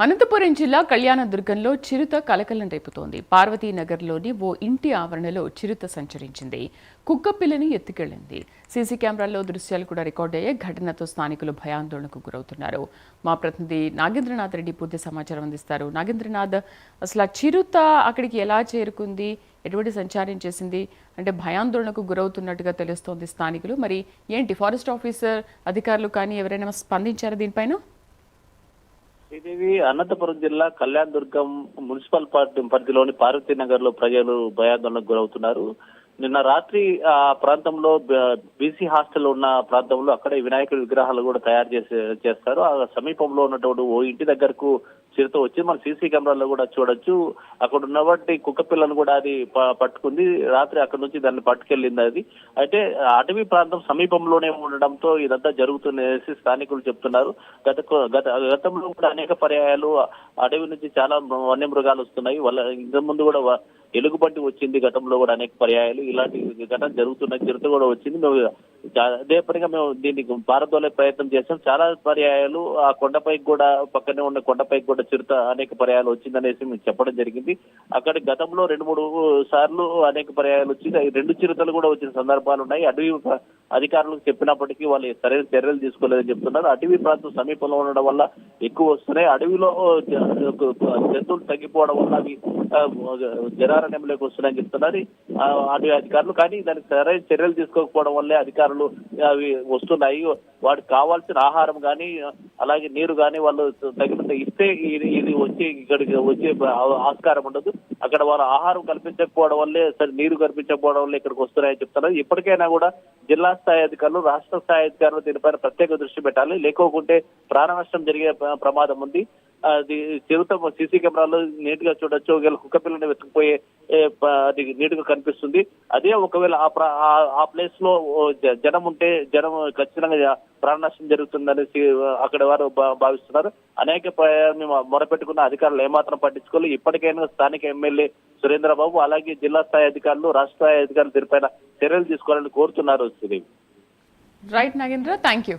అనంతపురం జిల్లా కళ్యాణదుర్గంలో చిరుత కలకలం రేపుతోంది. పార్వతీనగర్లోని ఓ ఇంటి ఆవరణలో చిరుత సంచరించింది. కుక్కపిల్లని ఎత్తుకెళ్లింది. సీసీ కెమెరాల్లో దృశ్యాలు కూడా రికార్డయ్యాయి. ఘటనతో స్థానికులు భయాందోళనకు గురవుతున్నారు. మా ప్రతినిధి నాగేంద్రనాథ్ రెడ్డి పూర్తి సమాచారం అందిస్తారు. నాగేంద్రనాథ్, అసలు ఆ చిరుత అక్కడికి ఎలా చేరుకుంది, ఎటువంటి సంచారం చేసింది అంటే భయాందోళనకు గురవుతున్నట్టుగా తెలుస్తోంది స్థానికులు. మరి ఏంటి ఫారెస్ట్ ఆఫీసర్ అధికారులు కానీ ఎవరైనా స్పందించారా దీనిపైన? ఇది అనంతపురం జిల్లా కళ్యాణదుర్గం మున్సిపల్ పరిధిలోని పార్వతీనగర్ లో ప్రజలు భయాందోళనకు గురవుతున్నారు. నిన్న రాత్రి ఆ ప్రాంతంలో బీసీ హాస్టల్ ఉన్న ప్రాంతంలో అక్కడే వినాయకుడి విగ్రహాలు కూడా తయారు చేస్తారు. ఆ సమీపంలో ఉన్నటువంటి ఓ ఇంటి దగ్గరకు చిరుత వచ్చి మన సీసీ కెమెరాల్లో కూడా చూడొచ్చు. అక్కడ ఉన్నటువంటి కుక్క పిల్లను కూడా అది పట్టుకుంది. రాత్రి అక్కడ నుంచి దాన్ని పట్టుకెళ్ళింది. అది అయితే అటవీ ప్రాంతం సమీపంలోనే ఉండడంతో ఇదంతా జరుగుతుందనేసి స్థానికులు చెప్తున్నారు. గతంలో కూడా అనేక పర్యాయాలు అడవి నుంచి చాలా వన్యమృగాలు వస్తున్నాయి. వాళ్ళ ఇంత ముందు కూడా ఎలుగుబంటి వచ్చింది. గతంలో కూడా అనేక పర్యాయాలు ఇలాంటి ఘటన జరుగుతున్నాయి. చిరుత కూడా వచ్చింది. మేము అదే పనిగా మేము దీన్ని పారదోలే ప్రయత్నం చేస్తాం. చాలా పర్యాయాలు ఆ కొండపైకి కూడా పక్కనే ఉన్న కొండపైకి కూడా చిరుత అనేక పర్యాయాలు వచ్చిందనేసి మేము చెప్పడం జరిగింది. అక్కడ గతంలో 2-3 సార్లు అనేక పర్యాయాలు వచ్చింది. 2 చిరుతలు కూడా వచ్చిన సందర్భాలు ఉన్నాయి. అటవీ అధికారులకు చెప్పినప్పటికీ వాళ్ళు సరైన చర్యలు తీసుకోలేదని చెప్తున్నారు. అటవీ ప్రాంతం సమీపంలో ఉండడం వల్ల ఎక్కువ వస్తున్నాయి. అడవిలో జంతువులు తగ్గిపోవడం వల్ల అవి జనారణ్యంలోకి వస్తున్నాయని చెప్తున్నారు అటవీ అధికారులు. కానీ దానికి సరైన చర్యలు తీసుకోకపోవడం వల్లే అధికారులు అవి వస్తున్నాయి. వాటికి కావాల్సిన ఆహారం కానీ అలాగే నీరు కానీ వాళ్ళు తగినంత ఇస్తే ఇది వచ్చి ఇక్కడికి వచ్చే ఆస్కారం ఉండదు. అక్కడ వాళ్ళ ఆహారం కల్పించకపోవడం వల్లే, సరే నీరు కల్పించకపోవడం వల్లే ఇక్కడికి వస్తున్నాయని చెప్తున్నారు. ఇప్పటికైనా కూడా జిల్లా స్థాయి అధికారులు, రాష్ట్ర స్థాయి అధికారులు దీనిపైన ప్రత్యేక దృష్టి పెట్టాలి. లేకోకుంటే ప్రాణ నష్టం జరిగే ప్రమాదం ఉంది. అది చిరుత సీసీ కెమెరాలో నీట్ గా చూడొచ్చు. ఒకవేళ కుక్క పిల్లని వెతుకుపోయే అది నీట్ గా కనిపిస్తుంది. అదే ఒకవేళ ఆ ప్లేస్ లో జనం ఉంటే జనం ఖచ్చితంగా ప్రాణ నష్టం జరుగుతుందనేసి అక్కడ వారు భావిస్తున్నారు. అనేక మేము మొరపెట్టుకున్న అధికారులు ఏమాత్రం పట్టించుకోవాలి. ఇప్పటికైనా స్థానిక ఎమ్మెల్యే సురేంద్రబాబు అలాగే జిల్లా స్థాయి అధికారులు, రాష్ట్ర స్థాయి అధికారులు దీనిపైన చర్యలు తీసుకోవాలని కోరుతున్నారు. Right Nagendra, thank you.